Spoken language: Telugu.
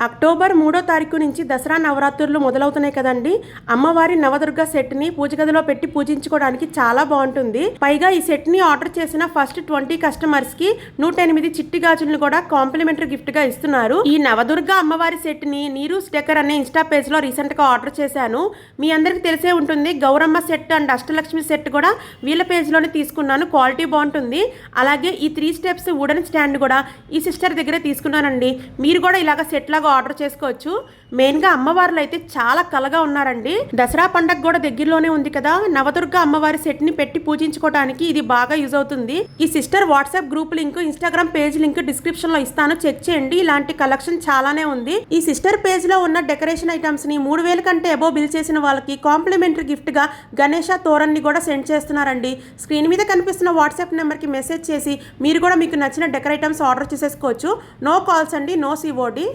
అక్టోబర్ 3వ తారీఖు నుంచి దసరా నవరాత్రులు మొదలవుతున్నాయి కదండి. అమ్మవారి నవదుర్గ సెట్ ని పూజ గదిలో పెట్టి పూజించుకోవడానికి చాలా బాగుంటుంది. పైగా ఈ సెట్ ని ఆర్డర్ చేసిన ఫస్ట్ 20 కస్టమర్స్ కి 108 చిట్టి గాజులను కూడా కాంప్లిమెంటరీ గిఫ్ట్ గా ఇస్తున్నారు. ఈ నవదుర్గ అమ్మవారి సెట్ ని నీరూస్ డెకర్ అనే ఇన్స్టా పేజ్ లో రీసెంట్ గా ఆర్డర్ చేశాను. మీ అందరికి తెలిసే ఉంటుంది, Gouramma set and Ashtalakshmi set కూడా వీళ్ళ పేజ్ లోనే తీసుకున్నాను. క్వాలిటీ బాగుంటుంది. అలాగే ఈ 3 స్టెప్స్ వుడెన్ స్టాండ్ కూడా ఈ సిస్టర్ దగ్గరే తీసుకున్నానండి. మీరు కూడా ఇలాగ సెట్ లాగా ఆర్డర్ చేసుకోవచ్చు. మెయిన్ గా అమ్మవార్లు అయితే చాలా కలగా ఉన్నారండి. దసరా పండగ కూడా దగ్గరలోనే ఉంది కదా. నవదుర్గ అమ్మవారి సెట్ ని పెట్టి పూజించుకోవడానికి ఇది బాగా యూజ్ అవుతుంది. ఈ sister WhatsApp group link, Instagram page link description లో ఇస్తాను, చెక్ చేయండి. ఇలాంటి కలెక్షన్ చాలానే ఉంది. ఈ సిస్టర్ పేజ్ లో ఉన్న డెకరేషన్ ఐటమ్స్ ని 3000 కంటే అబోవ్ బిల్ చేసిన వాళ్ళకి కాంప్లిమెంటరీ గిఫ్ట్ గా గణేష తోరణ్ ని కూడా సెండ్ చేస్తున్నారండి. స్క్రీన్ మీద కనిపిస్తున్న వాట్సాప్ నెంబర్ కి మెసేజ్ చేసి మీరు కూడా మీకు నచ్చిన డెకర్ ఐటమ్స్ ఆర్డర్ చేసేసుకోవచ్చు. నో కాల్స్ అండి, నో సిఓడి.